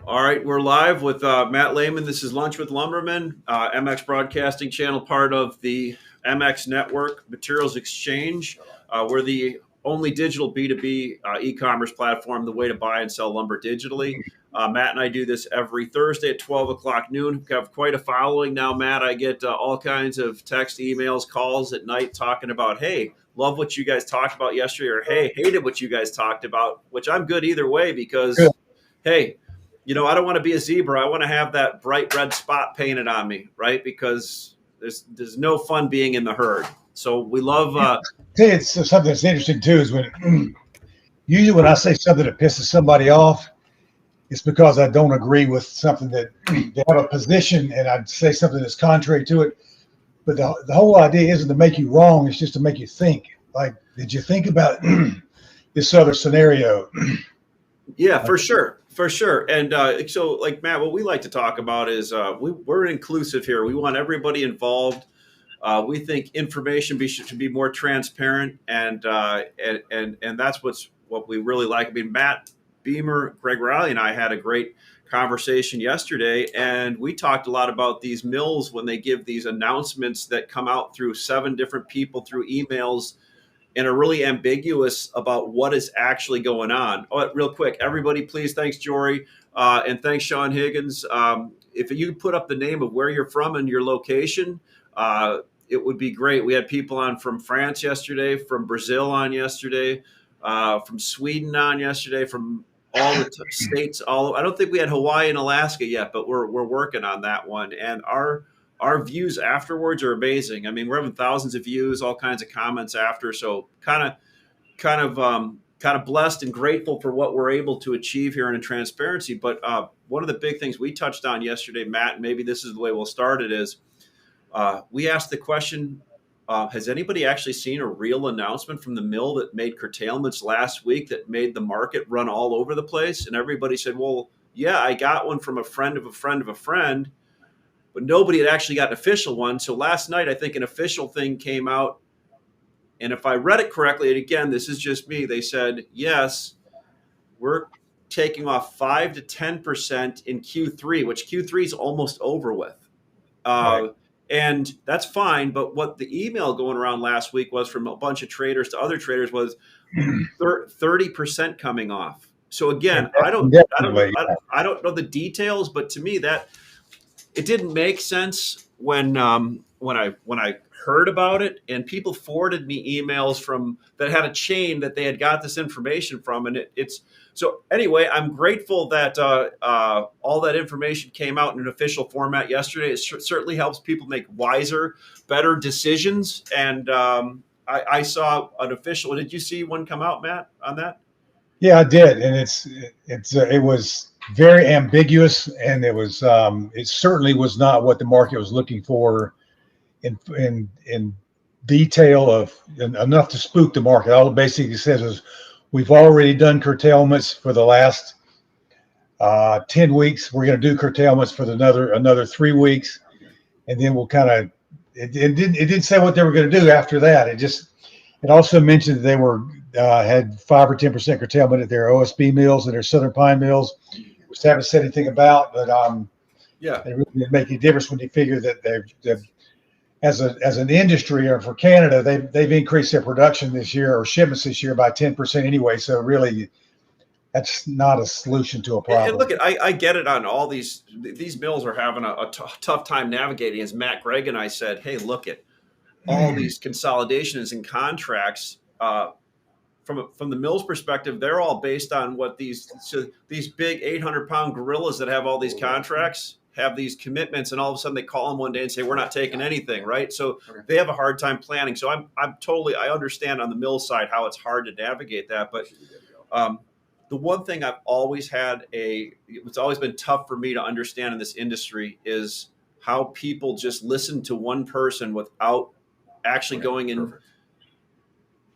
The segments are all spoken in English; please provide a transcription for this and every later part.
All right, we're live with Matt Laymen. This is Lunch with Lumbermen, MX Broadcasting Channel, part of the MX Network Materials Exchange. We're the only digital B2B e-commerce platform, the way to buy and sell lumber digitally. Matt and I do this every Thursday at 12 o'clock noon. We have quite a following now, Matt. I get all kinds of text, emails, calls at night talking about, hey, love what you guys talked about yesterday, or hey, hated what you guys talked about, which I'm good either way because, hey, I don't want to be a zebra. I want to have that bright red spot painted on me, right? Because there's no fun being in the herd. So we love. It's something that's interesting too is when usually when I say something that pisses somebody off, it's because I don't agree with something that they have a position, and I'd say something that's contrary to it. But the whole idea isn't to make you wrong; it's just to make you think. Like, did you think about this other scenario? Yeah, for sure. For sure. And so, like, Matt, what we like to talk about is we're inclusive here. We want everybody involved. We think information should be more transparent, and that's what we really like. I mean, Matt Beamer, Greg Riley, and I had a great conversation yesterday, and we talked a lot about these mills when they give these announcements that come out through 7 different people through emails and are really ambiguous about what is actually going on. Oh, real quick, everybody, please, thanks, Jory, and thanks, Sean Higgins. If you put up the name of where you're from and your location, it would be great. We had people on from France yesterday, from Brazil on yesterday, from Sweden on yesterday, from all the states. I don't think we had Hawaii and Alaska yet, but we're working on that one. And our views afterwards are amazing. I mean, we're having thousands of views, all kinds of comments after. So kind of blessed and grateful for what we're able to achieve here in transparency. But one of the big things we touched on yesterday, Matt, and maybe this is the way we'll start it, is we asked the question, has anybody actually seen a real announcement from the mill that made curtailments last week that made the market run all over the place? And everybody said, well, yeah, I got one from a friend of a friend of a friend. But nobody had actually got an official one. So last night, I think an official thing came out. And if I read it correctly, and again, this is just me, they said, yes, we're taking off 5 to 10% in Q3, which Q3 is almost over with. Right. And that's fine. But what the email going around last week was from a bunch of traders to other traders was 30% coming off. So again, I don't know the details, but to me that it didn't make sense when I heard about it, and people forwarded me emails from that had a chain that they had got this information from, and it's so anyway. I'm grateful that all that information came out in an official format yesterday. It certainly helps people make wiser, better decisions. And I saw an official. Did you see one come out, Matt, on that? Yeah, I did, and it was very ambiguous, and it certainly was not what the market was looking for in detail of enough to spook the market. All it basically says is we've already done curtailments for the last 10 weeks. We're going to do curtailments for another 3 weeks, and then we'll kind of it didn't say what they were going to do after that. It also mentioned that they had 5 or 10% curtailment at their OSB mills and their Southern Pine mills, which they haven't said anything about. But it really didn't make any difference when you figure that they're as an industry, or for Canada, they've increased their production this year, or shipments this year, by 10% anyway. So really, that's not a solution to a problem. And look, I get it on all these mills are having a tough time navigating. As Matt, Greg, and I said, hey, look at all these consolidations and contracts. From the mill's perspective, they're all based on what these big 800-pound gorillas that have all these contracts have these commitments, and all of a sudden they call them one day and say, we're not taking anything, right? So they have a hard time planning. So I understand on the mill side how it's hard to navigate that. But the one thing I've always it's always been tough for me to understand in this industry is how people just listen to one person without actually going and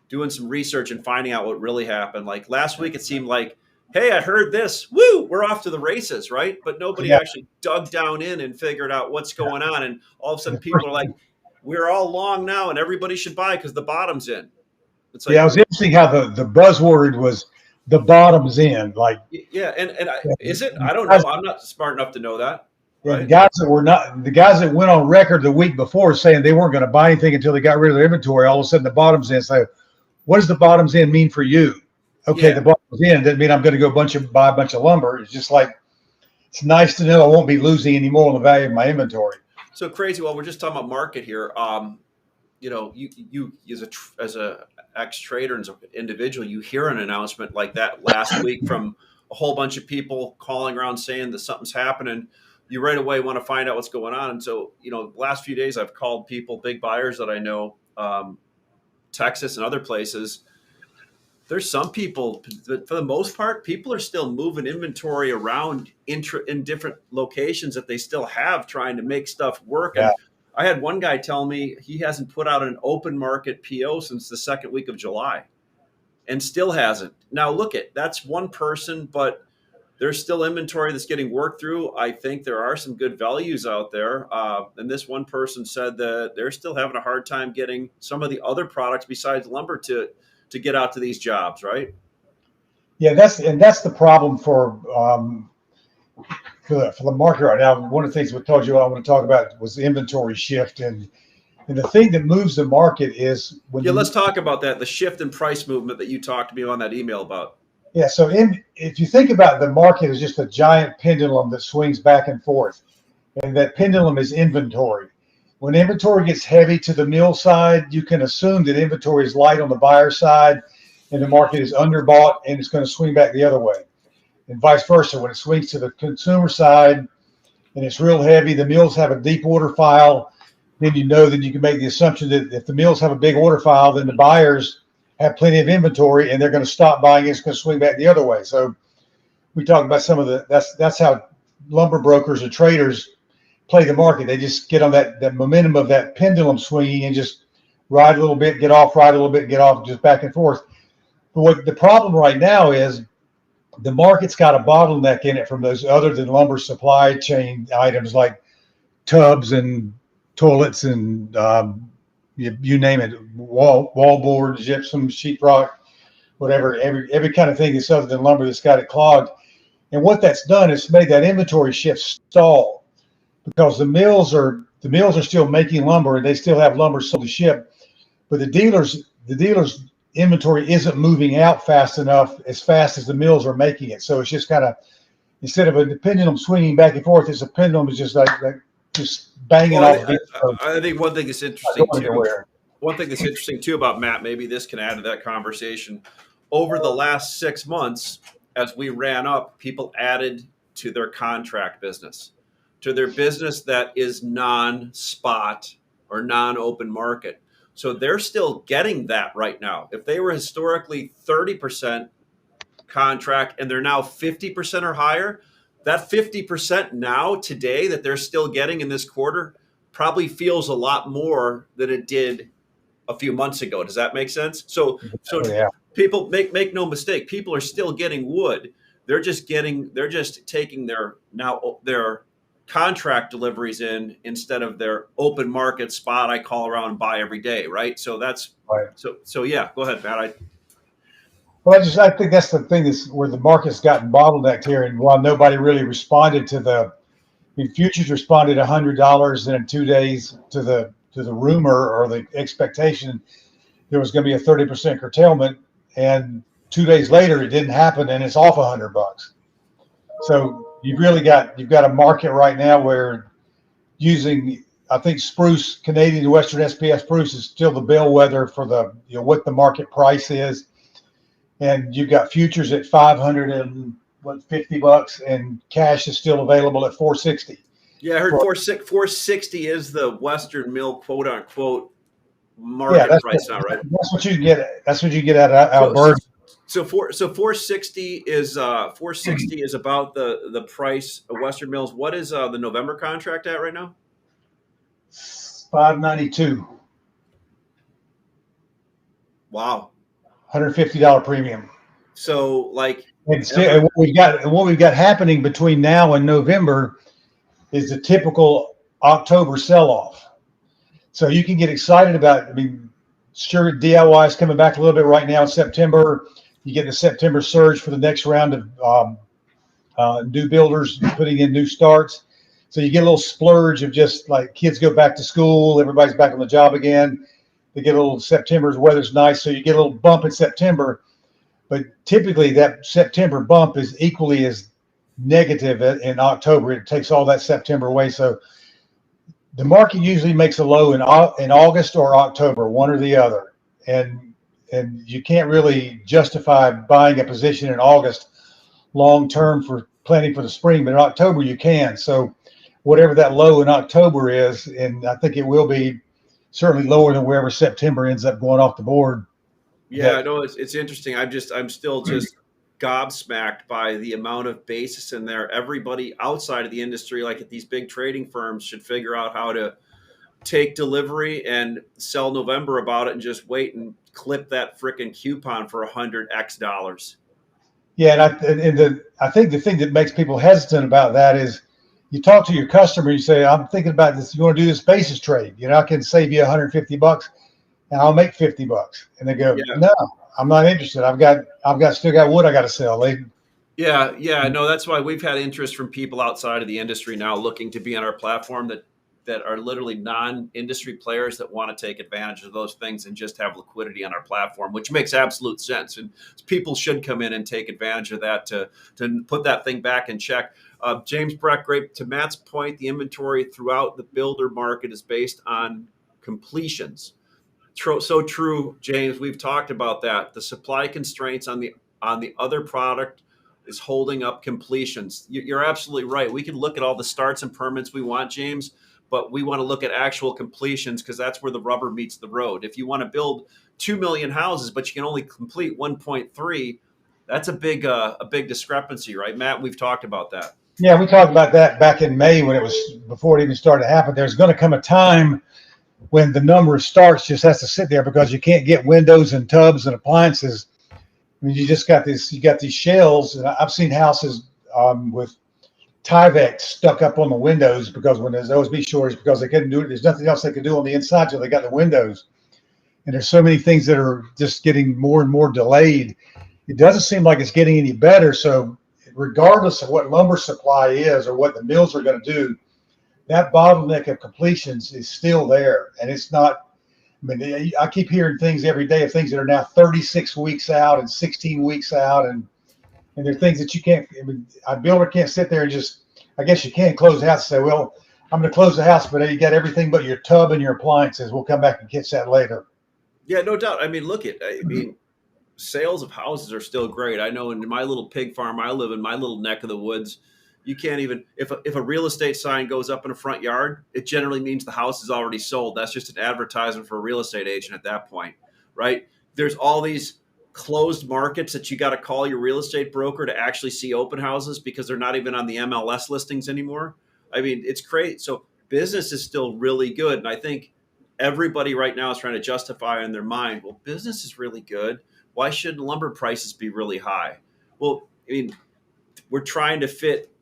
doing some research and finding out what really happened. Like last week, it seemed like, hey, I heard this. Woo, we're off to the races, right? But nobody actually dug down in and figured out what's going on. And all of a sudden people are like, we're all long now and everybody should buy because the bottom's in. It's like, it was interesting how the buzzword was the bottom's in. Like, Yeah, is it? I don't guys, know. I'm not smart enough to know that, yeah, right? the guys that went on record the week before saying they weren't going to buy anything until they got rid of their inventory, all of a sudden the bottom's in. So, what does the bottom's in mean for you? Okay, Yeah. the bottom's in doesn't mean I'm going to go buy a bunch of lumber. It's just like, it's nice to know I won't be losing any more on the value of my inventory. So crazy. Well, we're just talking about market here. You as a ex trader and as an individual, you hear an announcement like that last week from a whole bunch of people calling around saying that something's happening. You right away want to find out what's going on. And so, last few days I've called people, big buyers that I know, Texas and other places. There's some people, but for the most part, people are still moving inventory around in different locations that they still have, trying to make stuff work. Yeah. And I had one guy tell me he hasn't put out an open market PO since the second week of July and still hasn't. Now, that's one person, but there's still inventory that's getting worked through. I think there are some good values out there. And this one person said that they're still having a hard time getting some of the other products besides lumber to get out to these jobs, right? Yeah, that's the problem for the market right now. One of the things we told you I want to talk about was the inventory shift, and the thing that moves the market is let's talk about that, the shift in price movement that you talked to me on that email about. Yeah, so if you think about the market as just a giant pendulum that swings back and forth, and that pendulum is inventory. When inventory gets heavy to the mill side, you can assume that inventory is light on the buyer side and the market is underbought and it's going to swing back the other way. And vice versa. When it swings to the consumer side and it's real heavy, the mills have a deep order file, then you can make the assumption that if the mills have a big order file, then the buyers have plenty of inventory and they're going to stop buying. It's going to swing back the other way. So we talked about some of that's how lumber brokers or traders play the market. They just get on that momentum of that pendulum swinging and just ride a little bit, get off, ride a little bit, get off, just back and forth. But what the problem right now is the market's got a bottleneck in it from those other than lumber supply chain items like tubs and toilets and you name it, wallboard, gypsum, sheetrock, whatever, every kind of thing that's other than lumber that's got it clogged. And what that's done is made that inventory shift stall. Because the mills are still making lumber and they still have lumber sold to ship, but the dealers inventory isn't moving out fast enough, as fast as the mills are making it. So it's just kind of, instead of a pendulum swinging back and forth, it's a pendulum is just like just banging off. I think one thing that's interesting too. One thing that's interesting too about Matt, maybe this can add to that conversation. Over the last 6 months, as we ran up, people added to their contract business, to their business that is non-spot or non-open market. So they're still getting that right now. If they were historically 30% contract and they're now 50% or higher, that 50% now today that they're still getting in this quarter probably feels a lot more than it did a few months ago. Does that make sense? So yeah. People make no mistake. People are still getting wood. They're just taking their contract deliveries in instead of their open market spot I call around and buy every day, right? So that's right. So yeah, go ahead, Matt. I think that's the thing is where the market's gotten bottlenecked here, and while nobody really responded to futures responded $100 in 2 days to the rumor or the expectation there was going to be a 30% curtailment, and 2 days later it didn't happen and it's off $100. So you've got a market right now where I think spruce, Canadian Western SPF spruce is still the bellwether for what the market price is. And you've got futures at $550 and cash is still available at $460. Yeah, I heard 460 is the Western Mill quote unquote market price now, right? That's what you get. That's what you get out of Alberta. So 460 is about the price of Western Mills. What is the November contract at right now? 592. Wow. $150 premium. So and what we've got happening between now and November is the typical October sell-off. So you can get excited about. Sure, DIY is coming back a little bit right now in September. You get the September surge for the next round of new builders putting in new starts. So you get a little splurge of just like kids go back to school, everybody's back on the job again. They get a little September's weather's nice, so you get a little bump in September. But typically that September bump is equally as negative in October. It takes all that September away. So the market usually makes a low in August or October, one or the other. And you can't really justify buying a position in August long term for planning for the spring, but in October you can. So whatever that low in October is, and I think it will be certainly lower than wherever September ends up going off the board. Yeah, I know it's interesting. I'm still just gobsmacked by the amount of basis in there. Everybody outside of the industry, like at these big trading firms, should figure out how to take delivery and sell November about it and just wait and clip that freaking coupon for $100x. Yeah, I think the thing that makes people hesitant about that is you talk to your customer, you say, I'm thinking about this. You want to do this basis trade? I can save you $150 and I'll make $50. And they go, Yeah. no, I'm not interested. Still got wood I got to sell. Yeah. No, that's why we've had interest from people outside of the industry now looking to be on our platform that are literally non-industry players that want to take advantage of those things and just have liquidity on our platform, which makes absolute sense. And people should come in and take advantage of that to put that thing back in check. James Breck, great. To Matt's point, the inventory throughout the builder market is based on completions. So true, James. We've talked about that. The supply constraints on the other product is holding up completions. You're absolutely right. We can look at all the starts and permits we want, James, but we want to look at actual completions because that's where the rubber meets the road. If you want to build 2 million houses, but you can only complete 1.3, that's a big discrepancy, right, Matt? We've talked about that. Yeah, we talked about that back in May when it was before it even started to happen. There's going to come a time when the number of starts just has to sit there because you can't get windows and tubs and appliances. I mean, you got these shells, and I've seen houses with Tyvek stuck up on the windows because when there's Osb shortage, because they couldn't do it, there's nothing else they could do on the inside till they got the windows. And there's so many things that are just getting more and more delayed. It doesn't seem like it's getting any better. So regardless of what lumber supply is or what the mills are going to do, that bottleneck of completions is still there. And it's not, I mean, I keep hearing things every day of things that are now 36 weeks out and 16 weeks out. And there are things that you can't, I mean, a builder can't sit there and just, I guess you can close the house and say, well, I'm going to close the house, but you got everything but your tub and your appliances. We'll come back and catch that later. Yeah, no doubt. I mean, sales of houses are still great. I know in my little pig farm I live in, my little neck of the woods, you can't even if a real estate sign goes up in a front yard, it generally means the house is already sold. That's just an advertisement for a real estate agent at that point, right? There's all these closed markets that you got to call your real estate broker to actually see open houses because they're not even on the MLS listings anymore. I mean, it's great. So business is still really good, and I think everybody right now is trying to justify in their mind, well, business is really good. Why shouldn't lumber prices be really high? Well, I mean, we're trying to fit,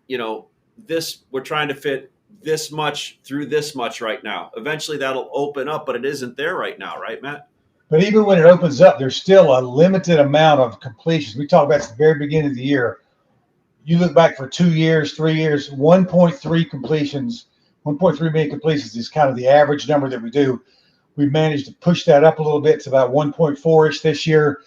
we're trying to fit this much through this much right now. Eventually that'll open up, but it isn't there right now, right, Matt? But even when it opens up, there's still a limited amount of completions. We talked about at the very beginning of the year. You look back for 2 years, 3 years, 1.3 completions, 1.3 million completions is kind of the average number that we do. We've managed to push that up a little bit to about 1.4-ish this year,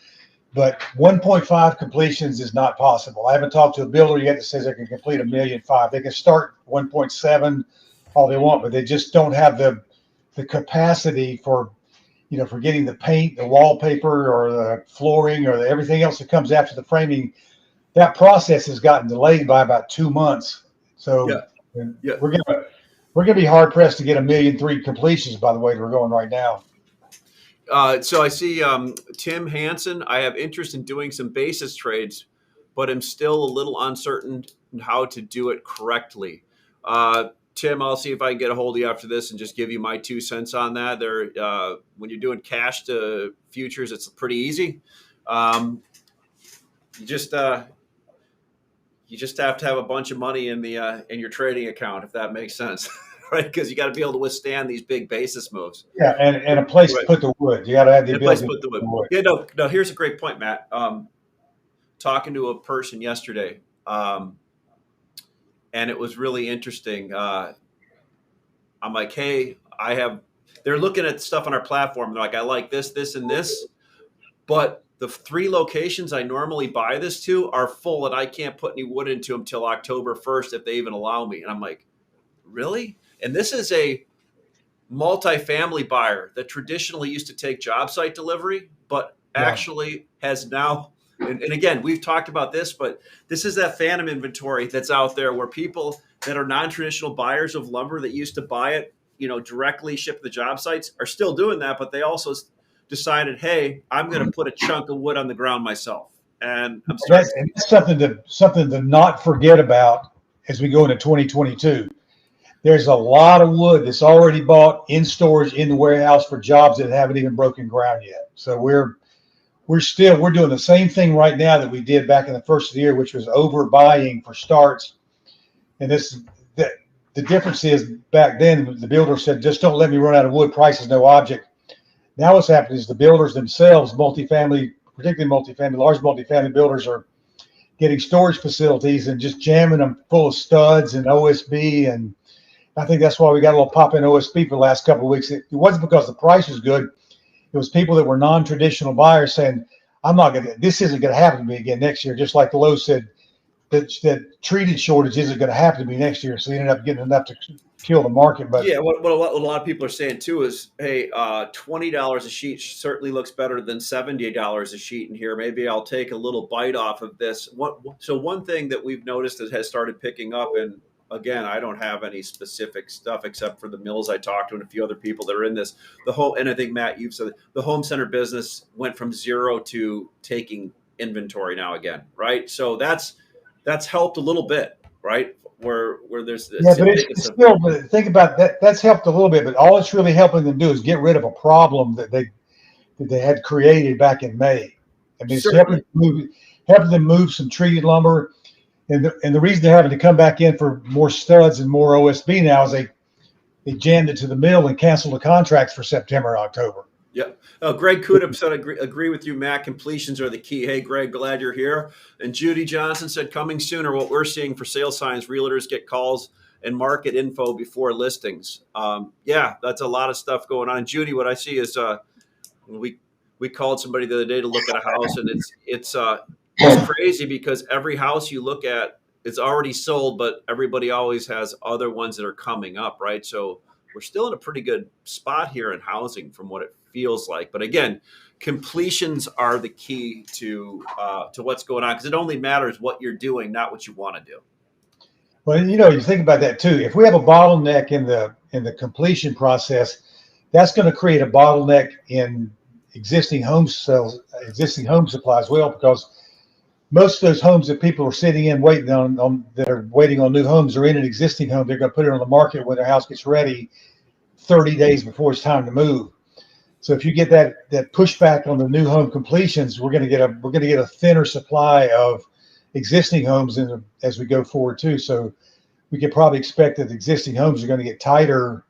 but 1.5 completions is not possible. I haven't talked to a builder yet that says they can complete 1.5 million. They can start 1.7 all they want, but they just don't have the capacity for getting the paint, the wallpaper, or the flooring, or everything else that comes after the framing. That process has gotten delayed by about 2 months. So Yeah. we're gonna be hard pressed to get 1.3 million completions by the way we're going right now. So I see Tim Hansen. I have interest in doing some basis trades, but I'm still a little uncertain how to do it correctly. Tim, I'll see if I can get a hold of you after this and just give you my 2 cents on that. When you're doing cash to futures, it's pretty easy. You just have to have a bunch of money in your trading account, if that makes sense. right? Because you got to be able to withstand these big basis moves. Yeah, and a place to Right. put the wood. You got to have the And a place ability to to put the put wood. the wood. Yeah, no. Here's a great point, Matt. Talking to a person yesterday, and it was really interesting. I'm like, hey, they're looking at stuff on our platform. They're like, I like this, this, and this, but the 3 locations I normally buy this to are full, and I can't put any wood into them till October 1st if they even allow me. And I'm like, really? And this is a multifamily buyer that traditionally used to take job site delivery, but Yeah. actually has now. And again, we've talked about this, but this is that phantom inventory that's out there where people that are non-traditional buyers of lumber that used to buy it, directly ship to the job sites are still doing that, but they also decided, hey, I'm going to put a chunk of wood on the ground myself. And I'm starting. That's something to not forget about as we go into 2022. There's a lot of wood that's already bought in storage in the warehouse for jobs that haven't even broken ground yet. So we're doing the same thing right now that we did back in the first of the year, which was overbuying for starts. And the difference is back then the builder said, just don't let me run out of wood. Price is no object. Now what's happening is the builders themselves, multifamily, particularly multifamily, large multifamily builders are getting storage facilities and just jamming them full of studs and OSB. And I think that's why we got a little pop in OSB for the last couple of weeks. It wasn't because the price was good. It was people that were non-traditional buyers saying, this isn't going to happen to me again next year. Just like Lowe's said, that treated shortage isn't going to happen to me next year. So they ended up getting enough to kill the market. But yeah, what a lot of people are saying too is, hey, $20 a sheet certainly looks better than $70 a sheet in here. Maybe I'll take a little bite off of this. So one thing that we've noticed that has started picking up, and again, I don't have any specific stuff except for the mills I talked to and a few other people that are in this. And I think Matt, you've said the home center business went from 0 to taking inventory now again, right? So that's helped a little bit, right? Where there's this. Yeah, but it's still, but think about that. That's helped a little bit, but all it's really helping them do is get rid of a problem that they had created back in May. I mean, it's helping them move some treated lumber, and the reason they're having to come back in for more studs and more OSB now is they jammed it to the mill and canceled the contracts for September and October. Yep. Greg Kudup said, agree with you, Matt. Completions are the key. Hey, Greg, glad you're here. And Judy Johnson said, coming sooner. What we're seeing for sale signs, realtors get calls and market info before listings. Yeah, that's a lot of stuff going on. And Judy, what I see is we called somebody the other day to look at a house, and it's crazy because every house you look at, it's already sold, but everybody always has other ones that are coming up, right? So we're still in a pretty good spot here in housing from what it feels like. But again, completions are the key to what's going on, because it only matters what you're doing, not what you want to do. Well, you think about that too. If we have a bottleneck in the completion process, that's going to create a bottleneck in existing home sales, existing home supply as well, because most of those homes that people are sitting in waiting on that are waiting on new homes are in an existing home. They're going to put it on the market when their house gets ready 30 days before it's time to move. So if you get that pushback on the new home completions, we're going to get a thinner supply of existing homes as we go forward too. So we could probably expect that existing homes are going to get tighter.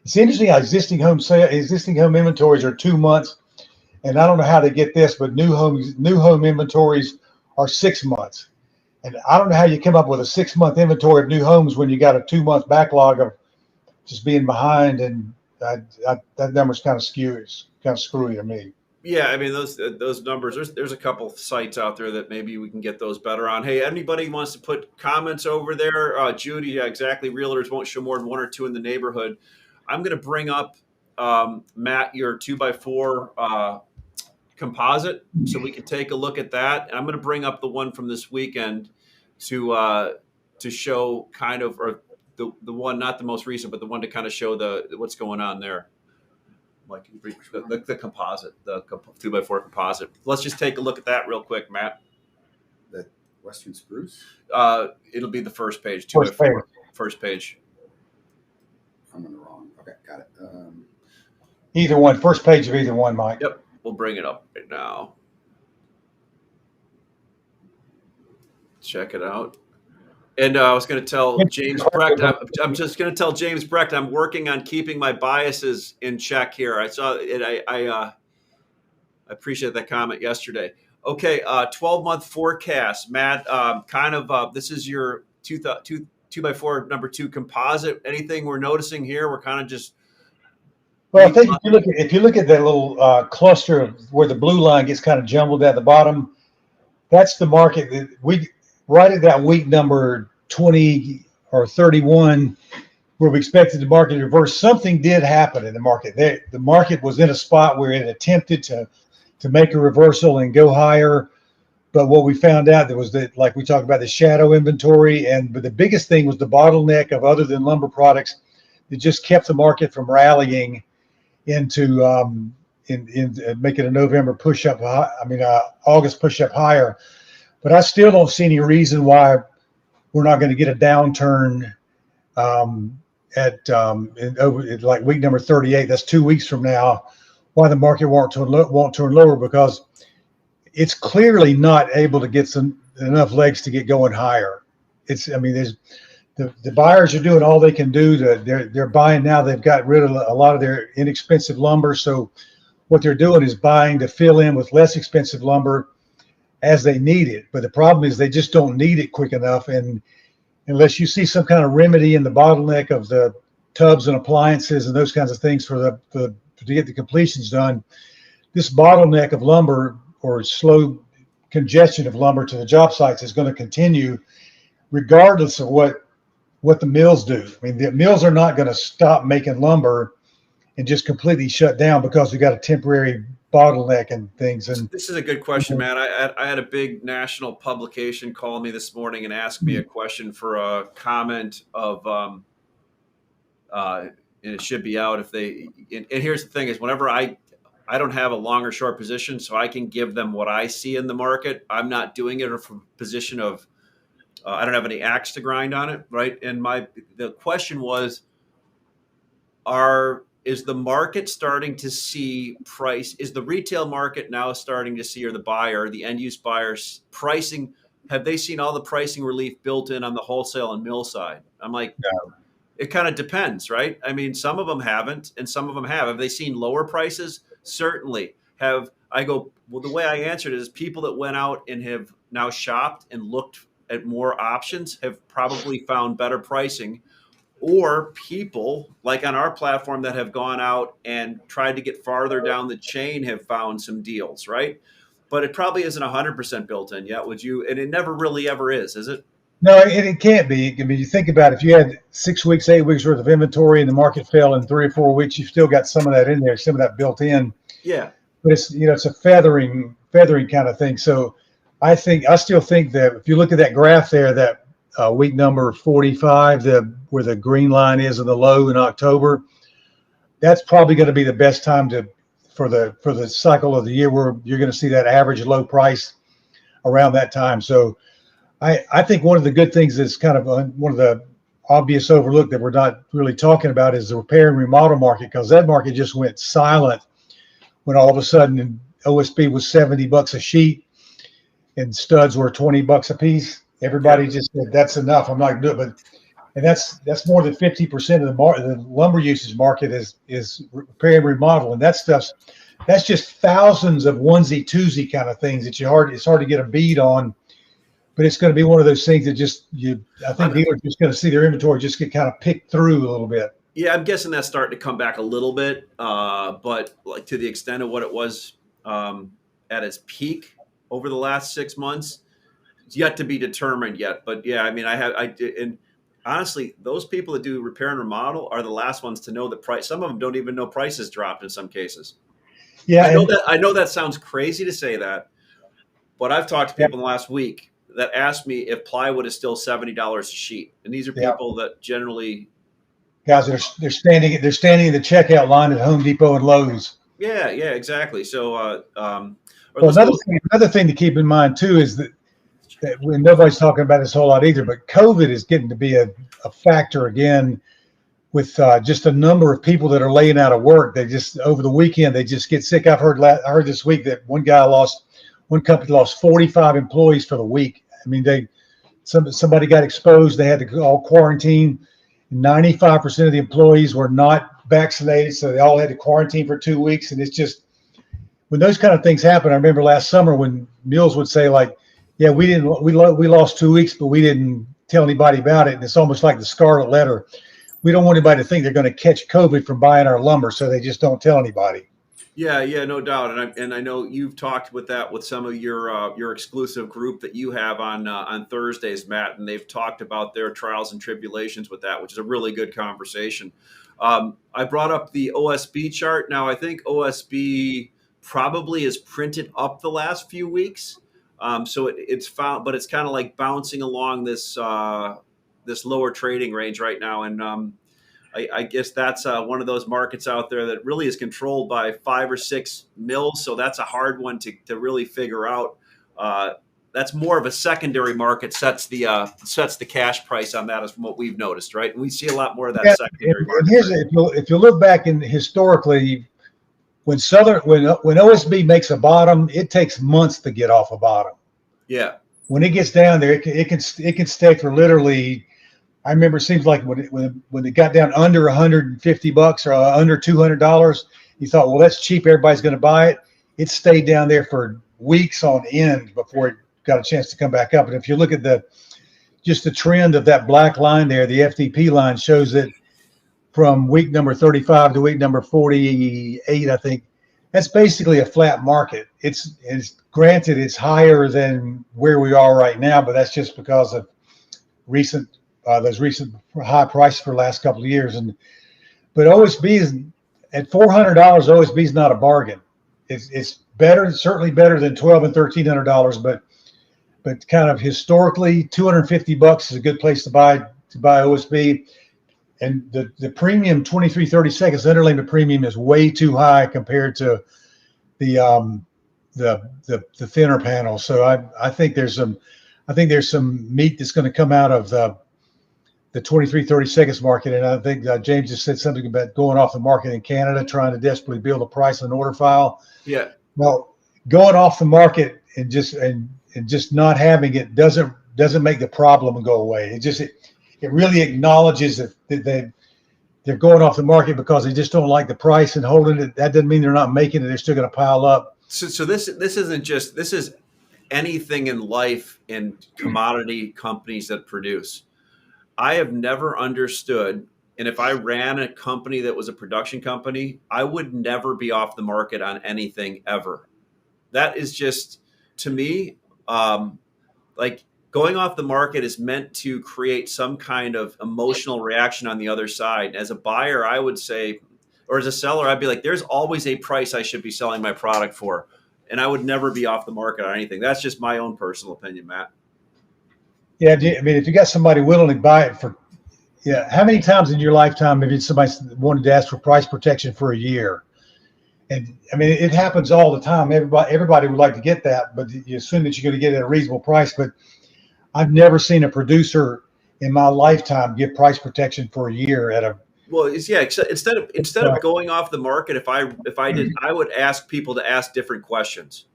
It's interesting how existing home inventories are 2 months, and I don't know how to get this, but new home inventories are 6 months. And I don't know how you come up with a 6-month inventory of new homes when you got a 2-month backlog of just being behind, and that number's kind of skewed. It's kind of screwy to me. Yeah, I mean those numbers. There's a couple sites out there that maybe we can get those better on. Hey, anybody wants to put comments over there? Judy, yeah, exactly. Realtors won't show more than 1 or 2 in the neighborhood. I'm going to bring up Matt your 2x4 composite, so we can take a look at that. And I'm going to bring up the one from this weekend to show kind of, or the one, not the most recent, but the one to kind of show what's going on there. Like the composite, the 2x4 composite. Let's just take a look at that real quick, Matt. The Western spruce? It'll be the first page, 2x4, first page. I'm on the wrong. Okay, got it. Either one, first page of either one, Mike. Yep, we'll bring it up right now. Check it out. And I was going to tell James Brecht, I'm just going to tell James Brecht, I'm working on keeping my biases in check here. I saw it. I appreciate that comment yesterday. Okay, 12-month forecast, Matt. This is your two by four number two composite. Anything we're noticing here? We're kind of just. Well, I think if you look at that little cluster of where the blue line gets kind of jumbled at the bottom, that's the market that we right at that week number 20 or 31, where we expected the market to reverse. Something did happen in the market. The market was in a spot where it attempted to make a reversal and go higher. But what we found out there was that, like we talked about, the shadow inventory, but the biggest thing was the bottleneck of other than lumber products that just kept the market from rallying into in making a November push up. August push up higher. But I still don't see any reason why we're not going to get a downturn at like week number 38. That's 2 weeks from now. Why the market won't turn lower, because it's clearly not able to get enough legs to get going higher. There's the buyers are doing all they can do. They're buying now. They've got rid of a lot of their inexpensive lumber. So what they're doing is buying to fill in with less expensive lumber as they need it. But the problem is they just don't need it quick enough. And unless you see some kind of remedy in the bottleneck of the tubs and appliances and those kinds of things to get the completions done, this bottleneck of lumber or slow congestion of lumber to the job sites is going to continue regardless of what the mills do. I mean, the mills are not going to stop making lumber and just completely shut down because we got a temporary bottleneck and things. And this is a good question, Matt. I had a big national publication call me this morning and ask me a question for a comment of, and it should be out if they. And here's the thing: is whenever I don't have a long or short position, so I can give them what I see in the market. I'm not doing it from a position of I don't have any axe to grind on it, right? And the question was, is the market starting to see price? Is the retail market now starting to see, or the buyer, the end use buyers pricing? Have they seen all the pricing relief built in on the wholesale and mill side? I'm like, no. It kind of depends, right? I mean, some of them haven't, and some of them have. Have they seen lower prices? Certainly. Well, the way I answered it is people that went out and have now shopped and looked at more options have probably found better pricing, or people like on our platform that have gone out and tried to get farther down the chain have found some deals, right? But it probably isn't 100% built in yet, would you? And it never really ever is it? No, it can't be. I mean, you think about it, if you had 6 weeks, 8 weeks worth of inventory and the market fell in 3 or 4 weeks, you've still got some of that in there, some of that built in. Yeah. But it's a feathering kind of thing. So I still think that if you look at that graph there, that week number 45, where the green line is in the low in October, that's probably going to be the best time for the cycle of the year where you're going to see that average low price around that time. So I think one of the good things that's kind of one of the obvious overlook that we're not really talking about is the repair and remodel market, because that market just went silent when all of a sudden OSB was $70 a sheet and studs were $20 a piece. Everybody just said, that's enough. I'm not going to do it. And that's more than 50% of the lumber usage market is repair and remodel. And that's just thousands of onesie twosie kind of things that it's hard to get a bead on. But it's going to be one of those things that I think dealers are just going to see their inventory just get kind of picked through a little bit. Yeah, I'm guessing that's starting to come back a little bit, but like to the extent of what it was at its peak over the last 6 months, it's yet to be determined yet. But yeah, I mean, and honestly, those people that do repair and remodel are the last ones to know the price. Some of them don't even know prices dropped in some cases. Yeah, I know that sounds crazy to say that, but I've talked to people in the last week that asked me if plywood is still $70 a sheet, and these are people that generally guys they're standing in the checkout line at Home Depot and Lowe's. Yeah, exactly. So, another thing to keep in mind too is that when nobody's talking about this a whole lot either, but COVID is getting to be a factor again with just a number of people that are laying out of work. They just over the weekend they just get sick. I heard this week that one company lost 45 employees for the week. I mean, somebody got exposed. They had to all quarantine. 95% of the employees were not vaccinated, so they all had to quarantine for 2 weeks. And it's just, when those kind of things happen, I remember last summer when Mills would say, like, yeah, we lost 2 weeks, but we didn't tell anybody about it. And it's almost like the scarlet letter. We don't want anybody to think they're going to catch COVID from buying our lumber, so they just don't tell anybody. Yeah, no doubt, and I know you've talked with that with some of your exclusive group that you have on Thursdays, Matt, and they've talked about their trials and tribulations with that, which is a really good conversation. I brought up the OSB chart. Now, I think OSB probably is printed up the last few weeks, so it's found, but it's kind of like bouncing along this lower trading range right now, and I guess that's one of those markets out there that really is controlled by 5 or 6 mills. So that's a hard one to really figure out. That's more of a secondary market sets the cash price on that, is from what we've noticed, right? And we see a lot more of that secondary market. And if you look back in historically, when OSB makes a bottom, it takes months to get off a bottom. Yeah. When it gets down there, it can stay for literally. I remember it seems like when it got down under $150 or under $200, you thought, well, that's cheap. Everybody's going to buy it. It stayed down there for weeks on end before it got a chance to come back up. And if you look at the trend of that black line there, the FTP line shows that from week number 35 to week number 48, I think, that's basically a flat market. It's granted it's higher than where we are right now, but that's just because of those recent high prices for the last couple of years. But OSB is at $400. OSB is not a bargain. It's better, certainly better than $1,200 and $1,300, but kind of historically, $250 is a good place to buy OSB. And the premium 23/32 underlayment premium is way too high compared to the thinner panel. So I think there's some meat that's going to come out of the 23/32 market. And I think James just said something about going off the market in Canada, trying to desperately build a price on an order file. Yeah. Well, going off the market and just not having it doesn't make the problem go away. It really acknowledges that they're going off the market because they just don't like the price and holding it. That doesn't mean they're not making it. They're still going to pile up. So this is anything in life in commodity companies that produce. I have never understood, and if I ran a company that was a production company, I would never be off the market on anything ever. That is just, to me, like going off the market is meant to create some kind of emotional reaction on the other side. As a buyer, I would say, or as a seller, I'd be like, there's always a price I should be selling my product for. And I would never be off the market on anything. That's just my own personal opinion, Matt. Yeah, I mean, if you got somebody willing to buy it for, how many times in your lifetime maybe somebody wanted to ask for price protection for a year? And I mean, it happens all the time. Everybody would like to get that, but you assume that you're going to get it at a reasonable price. But I've never seen a producer in my lifetime give price protection for a year at a. Well, instead of going off the market, if I did, I would ask people to ask different questions.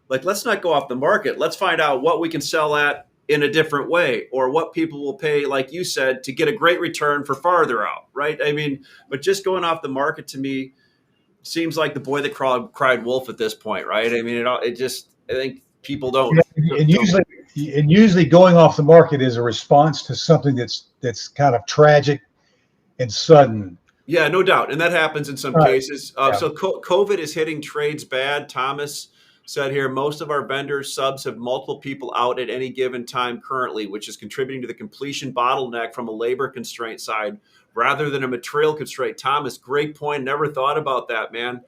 Like, let's not go off the market. Let's find out what we can sell at in a different way, or what people will pay, like you said, to get a great return for farther out, right? I mean, but just going off the market to me seems like the boy that cried wolf at this point, right? I mean, I think people don't. And usually going off the market is a response to something that's kind of tragic and sudden. Yeah, no doubt. And that happens in some cases. So COVID is hitting trades bad. Thomas said here, most of our vendors subs have multiple people out at any given time currently, which is contributing to the completion bottleneck from a labor constraint side rather than a material constraint. Thomas, great point. Never thought about that, man.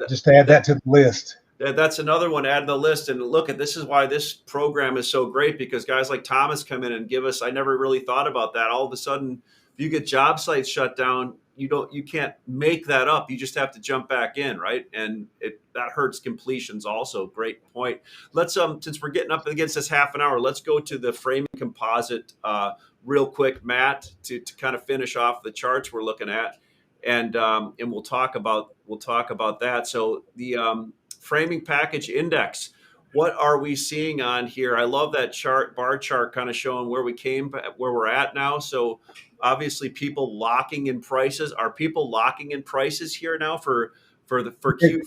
Just add that to the list. That's another one. Add to the list. And look, this is why this program is so great, because guys like Thomas come in and give us. I never really thought about that. All of a sudden, if you get job sites shut down, you can't make that up. You just have to jump back in, right? And that hurts completions also. Great point. Let's since we're getting up against this half an hour, let's go to the framing composite real quick, Matt, to kind of finish off the charts we're looking at, and we'll talk about that. So the framing package index. what are we seeing on here? I love that chart, bar chart, kind of showing where we came, where we're at now. So obviously, people locking in prices. Are people locking in prices here now for Q4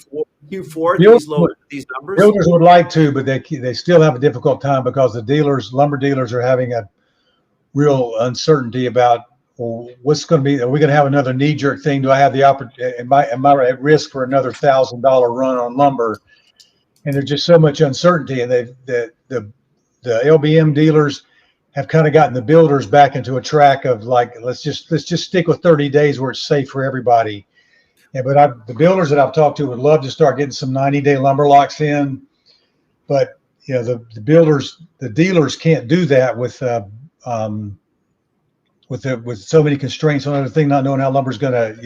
these numbers? Builders would like to, but they still have a difficult time because the dealers, lumber dealers, are having a real uncertainty about, well, what's going to be. Are we going to have another knee-jerk thing? Do I have the opportunity? Am I at risk for another $1,000 run on lumber? And there's just so much uncertainty, and the LBM dealers have kind of gotten the builders back into a track of like, let's just stick with 30 days where it's safe for everybody. Yeah, but the builders that I've talked to would love to start getting some 90-day lumber locks in, but the dealers can't do that with so many constraints on other thing, not knowing how lumber's gonna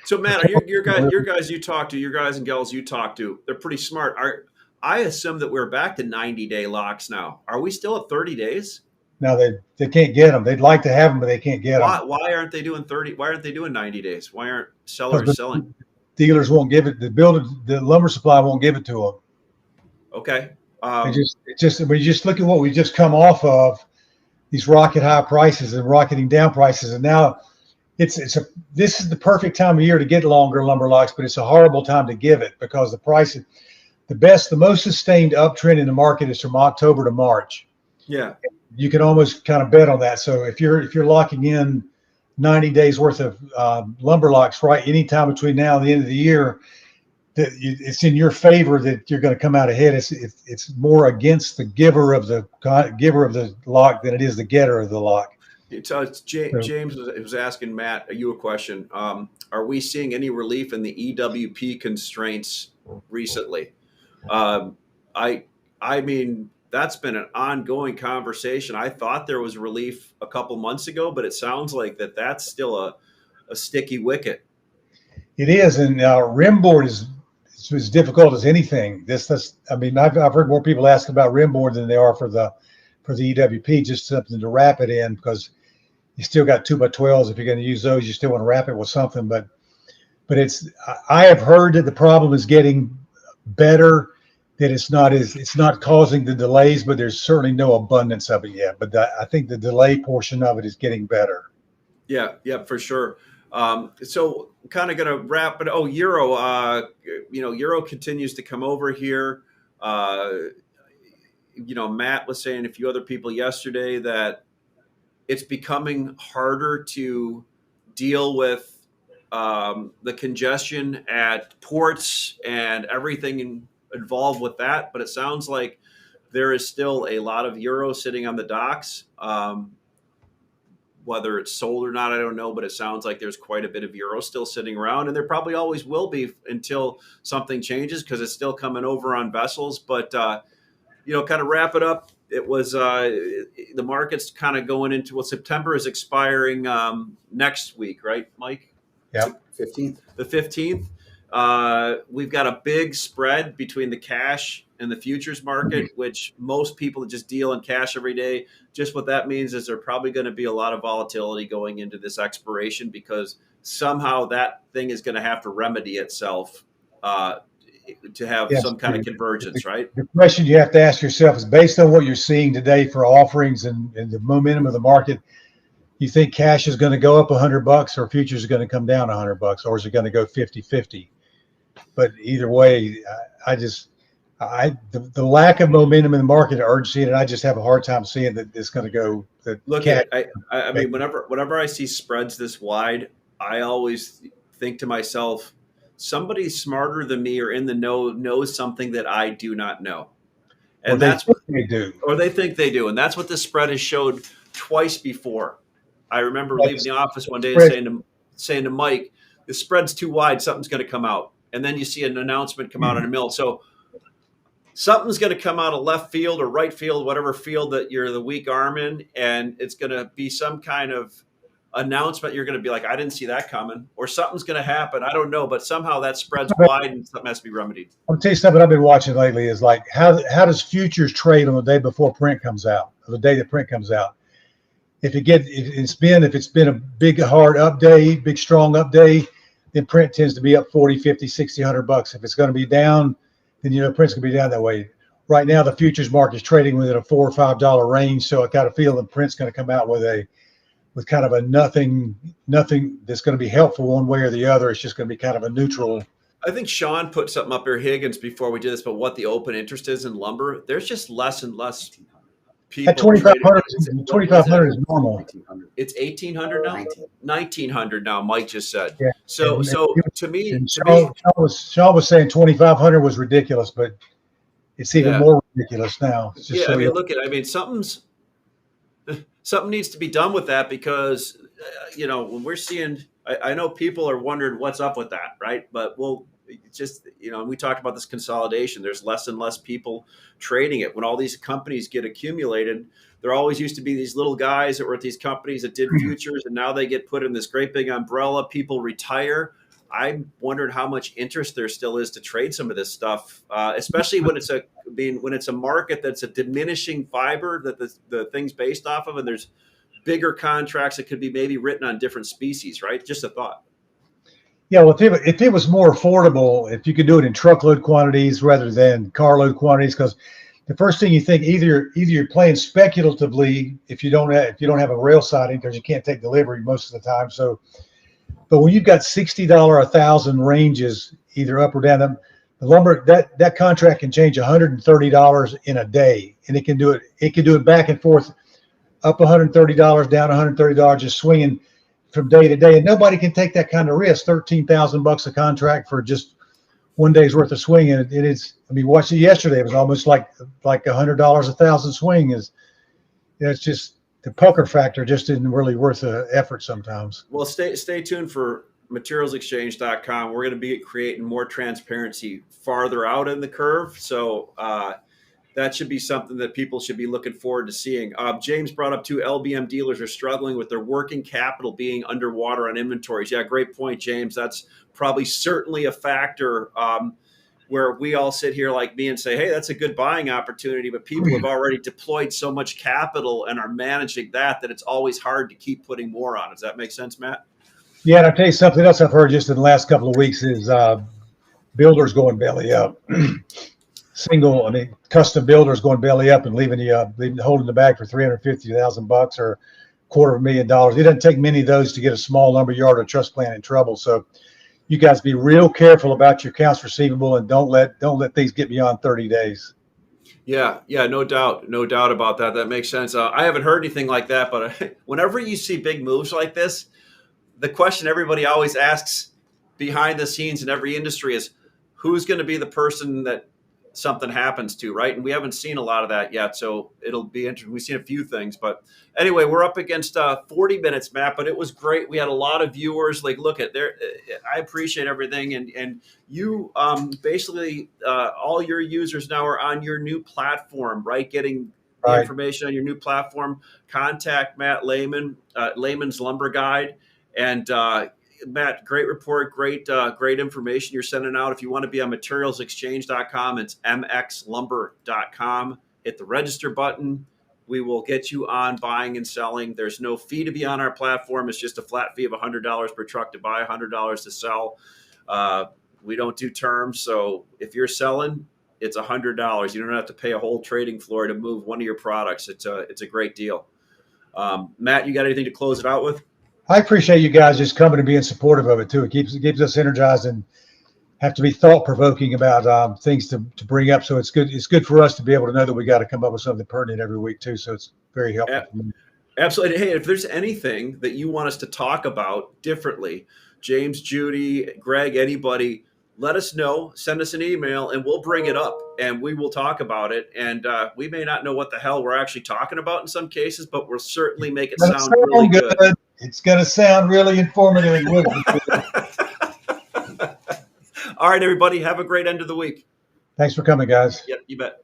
So Matt, your guys you talk to, your guys and gals you talk to, they're pretty smart. I assume that we're back to 90-day locks now. Are we still at 30 days? No, they can't get them. They'd like to have them, but they can't get them. Why aren't they doing 30? Why aren't they doing 90 days? Why aren't sellers selling? Dealers won't give it. The lumber supply won't give it to them. Okay. We just look at what we just come off of, these rocket high prices and rocketing down prices, and now this is the perfect time of year to get longer lumber locks, but it's a horrible time to give it because the price, the most sustained uptrend in the market is from October to March. Yeah. You can almost kind of bet on that. So if you're locking in 90 days worth of lumber locks right anytime between now and the end of the year, it's in your favor that you're going to come out ahead. It's more against the giver of the lock than it is the getter of the lock. James was asking Matt you a question. Are we seeing any relief in the EWP constraints recently? I mean, that's been an ongoing conversation. I thought there was relief a couple months ago, but it sounds like that's still a sticky wicket. It is, and rim board is as difficult as anything. I've heard more people ask about rim board than they are for the EWP, just something to wrap it in, because you still got 2x12s. If you're going to use those, you still want to wrap it with something. But I have heard that the problem is getting better, that it's not causing the delays, but there's certainly no abundance of it yet. But I think the delay portion of it is getting better. Yeah, for sure. So kind of going to wrap it. Oh, Euro, Euro continues to come over here. Matt was saying, a few other people yesterday, that it's becoming harder to deal with the congestion at ports and everything involved with that. But it sounds like there is still a lot of Euro sitting on the docks. Whether it's sold or not, I don't know, but it sounds like there's quite a bit of Euro still sitting around, and there probably always will be until something changes, because it's still coming over on vessels. But, kind of wrap it up. It was the market's kind of going into, September is expiring next week, right, Mike? Yeah. 15th. The 15th. We've got a big spread between the cash and the futures market, which most people just deal in cash every day. Just what that means is there's probably going to be a lot of volatility going into this expiration, because somehow that thing is going to have to remedy itself to have some kind of convergence, right? The question you have to ask yourself is, based on what you're seeing today for offerings and the momentum of the market, you think cash is going to go up $100 or futures are going to come down $100, or is it going to go 50-50? But either way, the lack of momentum in the market, urgency, and I just have a hard time seeing that it's going to go. I mean, whenever I see spreads this wide, I always think to myself, somebody smarter than me or in the know knows something that I do not know, and that's what they do, or they think they do, and that's what this spread has showed twice before. I remember leaving the office one day and saying to Mike, "The spread's too wide. Something's going to come out," and then you see an announcement come out in a mill. So something's going to come out of left field or right field, whatever field that you're the weak arm in, and it's going to be some kind of announcement. You're going to be like, I didn't see that coming, or something's going to happen. I don't know, but somehow that spread's wide and something has to be remedied. I'll tell you something I've been watching lately is like, how does futures trade on the day before print comes out, or the day that print comes out? If it's been a big hard up day, big strong up day, then print tends to be up 40, 50, 60, $100. If it's going to be down, then print's going to be down that way. right now the futures market is trading within a $4 or $5 range. So I kind of feel the print's going to come out with kind of a nothing that's going to be helpful one way or the other. It's just going to be kind of a neutral. I think Sean put something up here, Higgins, before we did this, but what the open interest is in lumber, there's just less and less people. At 2,500, 2,500 is normal. 1,800. It's 1,800 now? 1,900 now, Mike just said. Yeah. So to me, Sean was saying 2,500 was ridiculous, but it's even more ridiculous now. It's just something needs to be done with that, because when we're seeing, I know people are wondering what's up with that, right? But we talked about this consolidation. There's less and less people trading it. When all these companies get accumulated, there always used to be these little guys that were at these companies that did futures, and now they get put in this great big umbrella. People retire. I wondered how much interest there still is to trade some of this stuff, especially when it's a market that's a diminishing fiber that the thing's based off of, and there's bigger contracts that could be maybe written on different species, right? Just a thought. Yeah, well, if it was more affordable, if you could do it in truckload quantities rather than carload quantities, because the first thing you think, either you're playing speculatively if you don't have a rail siding, because you can't take delivery most of the time. So, but when you've got $60, $1,000 ranges, either up or down, the lumber that contract can change $130 in a day, and it can do it back and forth, up $130, down $130, just swinging from day to day, and nobody can take that kind of risk. $13,000 a contract for just one day's worth of swing, and it is. I mean, watched it yesterday. It was almost like $100 1,000 swing. It's just the pucker factor just isn't really worth the effort sometimes. Well, stay tuned for materialsexchange.com. We're going to be creating more transparency farther out in the curve. So that should be something that people should be looking forward to seeing. James brought up, too, LBM dealers are struggling with their working capital being underwater on inventories. Yeah, great point, James. That's probably certainly a factor where we all sit here like me and say, hey, that's a good buying opportunity, but people have already deployed so much capital and are managing that it's always hard to keep putting more on. Does that make sense, Matt? Yeah, and I'll tell you something else I've heard just in the last couple of weeks is builders going belly up. Custom builders going belly up and holding the bag for $350,000 or $250,000. It doesn't take many of those to get a small lumber yard or trust plant in trouble. So you guys be real careful about your accounts receivable, and don't let things get beyond 30 days. Yeah, no doubt about that. That makes sense. I haven't heard anything like that, but whenever you see big moves like this, the question everybody always asks behind the scenes in every industry is, who's going to be the person that something happens to, right? And we haven't seen a lot of that yet, so it'll be interesting. We've seen a few things, but anyway, we're up against 40 minutes, Matt, but it was great. We had a lot of viewers. Like, look at there. I appreciate everything, and you basically all your users now are on your new platform, right? Getting the information on your new platform. Contact Matt Laymen, Laymen's Lumber Guide, and Matt, great report, great information you're sending out. If you want to be on materialsexchange.com, it's mxlumber.com. Hit the register button. We will get you on buying and selling. There's no fee to be on our platform. It's just a flat fee of $100 per truck to buy, $100 to sell. We don't do terms. So if you're selling, it's $100. You don't have to pay a whole trading floor to move one of your products. It's a great deal. Matt, you got anything to close it out with? I appreciate you guys just coming and being supportive of it too. It keeps us energized and have to be thought provoking about things to bring up. So it's good. It's good for us to be able to know that we got to come up with something pertinent every week too. So it's very helpful. Absolutely. Hey, if there's anything that you want us to talk about differently, James, Judy, Greg, anybody, let us know. Send us an email and we'll bring it up and we will talk about it. And we may not know what the hell we're actually talking about in some cases, but we'll certainly make it sound really good. It's going to sound really informative. All right, everybody. Have a great end of the week. Thanks for coming, guys. Yep, you bet.